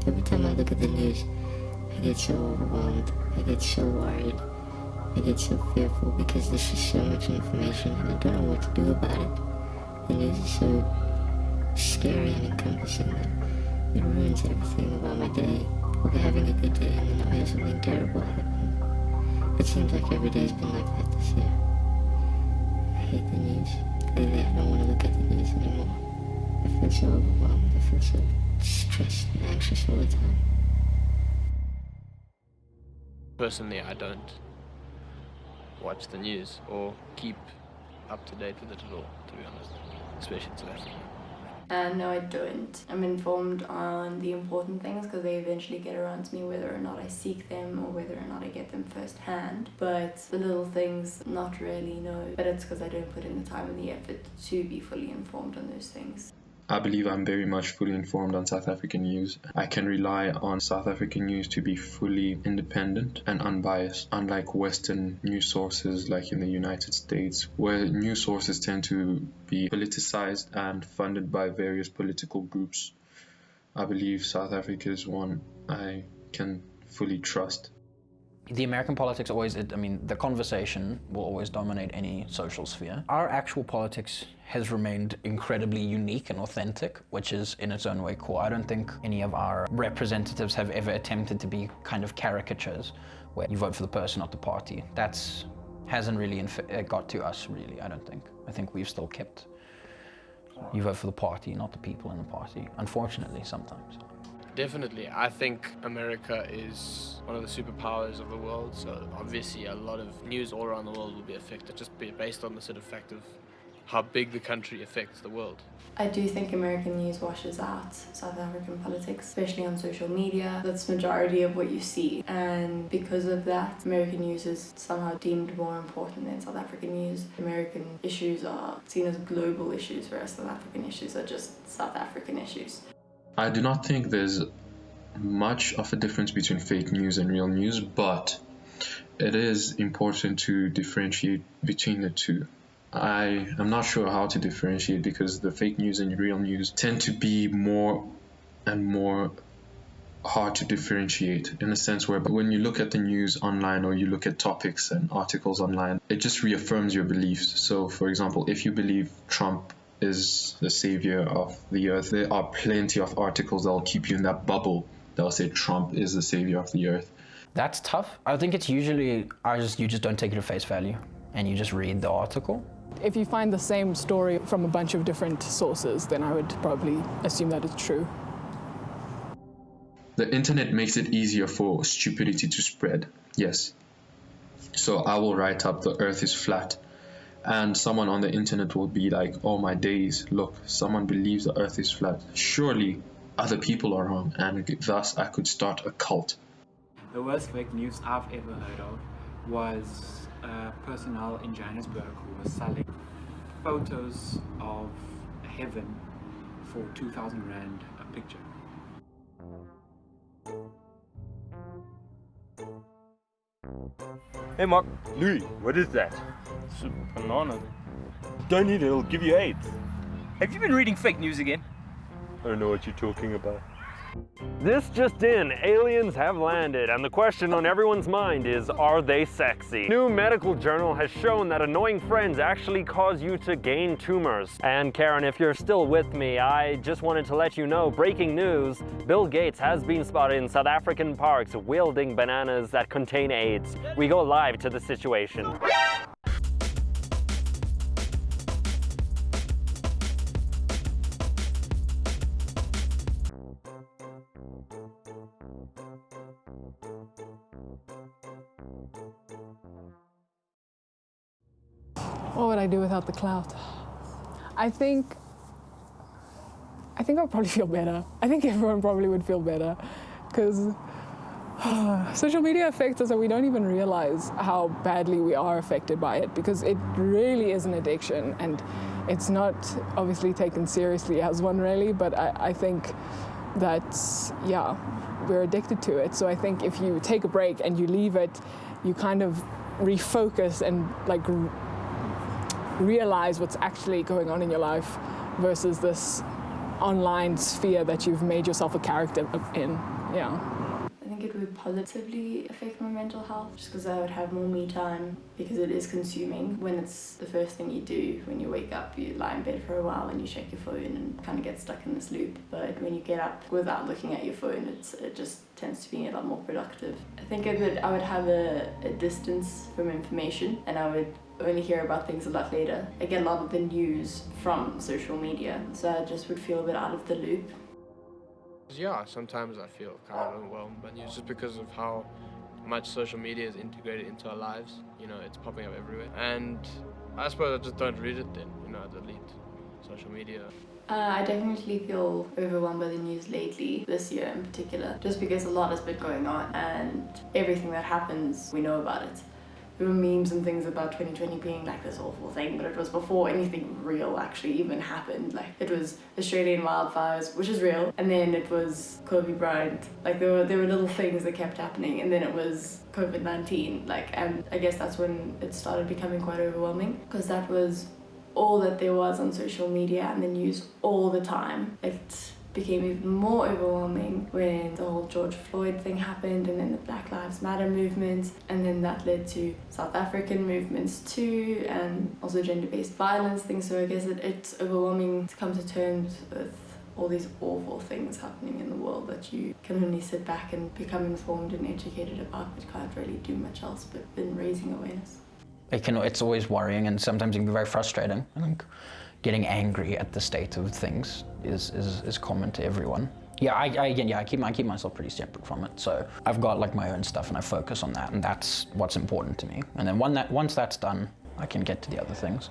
Every time I look at the news, I get so overwhelmed, I get so worried, I get so fearful because there's just so much information and I don't know what to do about it. The news is so scary and encompassing that it ruins everything about my day. I'll be having a good day and then I'll have something terrible happen. It seems like every day's been like that this year. I hate the news. Lately I don't want to look at the news anymore. I feel so overwhelmed, I feel so stressed and anxious all the time. Personally, I don't watch the news or keep up to date with it at all, to be honest, especially in South Africa. No, I don't. I'm informed on the important things because they eventually get around to me whether or not I seek them or whether or not I get them firsthand. But the little things, not really, no. But it's because I don't put in the time and the effort to be fully informed on those things. I believe I'm very much fully informed on South African news. I can rely on South African news to be fully independent and unbiased, unlike Western news sources like in the United States, where news sources tend to be politicized and funded by various political groups. I believe South Africa is one I can fully trust. The American politics always, the conversation will always dominate any social sphere. Our actual politics has remained incredibly unique and authentic, which is in its own way cool. I don't think any of our representatives have ever attempted to be kind of caricatures where you vote for the person, not the party. Hasn't really got to us, really, I don't think. I think we've still kept, you vote for the party, not the people in the party, unfortunately, sometimes. Definitely. I think America is one of the superpowers of the world, so obviously a lot of news all around the world will be affected, just based on the sort of fact of how big the country affects the world. I do think American news washes out South African politics, especially on social media. That's the majority of what you see. And because of that, American news is somehow deemed more important than South African news. American issues are seen as global issues, whereas South African issues are just South African issues. I do not think there's much of a difference between fake news and real news, but it is important to differentiate between the two. I am not sure how to differentiate because the fake news and real news tend to be more and more hard to differentiate, in a sense where when you look at the news online or you look at topics and articles online, it just reaffirms your beliefs. So, for example, if you believe Trump is the savior of the earth, there are plenty of articles that will keep you in that bubble that will say Trump is the savior of the earth. That's tough. I think it's usually, you just don't take it at face value and you just read the article. If you find the same story from a bunch of different sources, then I would probably assume that it's true. The internet makes it easier for stupidity to spread, yes. So I will write up the earth is flat, and someone on the internet will be like, oh my days, look, someone believes the earth is flat. Surely other people are wrong, and thus I could start a cult. The worst fake news I've ever heard of was personnel in Johannesburg who was selling photos of heaven for 2,000 Rand a picture. Hey Mark. Louis, what is that? It's a banana. Don't eat it, it'll give you AIDS. Have you been reading fake news again? I don't know what you're talking about. This just in, aliens have landed, and the question on everyone's mind is, are they sexy? New medical journal has shown that annoying friends actually cause you to gain tumors. And Karen, if you're still with me, I just wanted to let you know, breaking news, Bill Gates has been spotted in South African parks wielding bananas that contain AIDS. We go live to the situation. What would I do without the clout? I think I'd probably feel better. I think everyone probably would feel better because social media affects us and we don't even realize how badly we are affected by it because it really is an addiction and it's not obviously taken seriously as one really, but I think that, yeah, we're addicted to it. So I think if you take a break and you leave it, you kind of refocus and like realize what's actually going on in your life versus this online sphere that you've made yourself a character in. Yeah. I think it would positively affect my mental health just because I would have more me time because it is consuming. When it's the first thing you do when you wake up, you lie in bed for a while and you check your phone and kind of get stuck in this loop. But when you get up without looking at your phone, it just tends to be a lot more productive. I think I would have a distance from information, and I would only hear about things a lot later. I get a lot of the news from social media, so I just would feel a bit out of the loop. Yeah, sometimes I feel kind of overwhelmed by news just because of how much social media is integrated into our lives. You know, it's popping up everywhere. And I suppose I just don't read it then, you know, I delete social media. I definitely feel overwhelmed by the news lately, this year in particular, just because a lot has been going on and everything that happens, we know about it. There were memes and things about 2020 being like this awful thing, but it was before anything real actually even happened. Like, it was Australian wildfires, which is real, and then it was Kobe Bryant. Like, there were little things that kept happening, and then it was COVID-19. Like, and I guess that's when it started becoming quite overwhelming, because that was all that there was on social media and the news all the time. It became even more overwhelming when the whole George Floyd thing happened, and then the Black Lives Matter movement, and then that led to South African movements too, and also gender-based violence things. So I guess it's overwhelming to come to terms with all these awful things happening in the world that you can only sit back and become informed and educated about, but can't really do much else but been raising awareness. It's always worrying, and sometimes it can be very frustrating. I think getting angry at the state of things is common to everyone. Yeah, I keep myself pretty separate from it. So I've got like my own stuff, and I focus on that, and that's what's important to me. And then once that's done, I can get to the other things.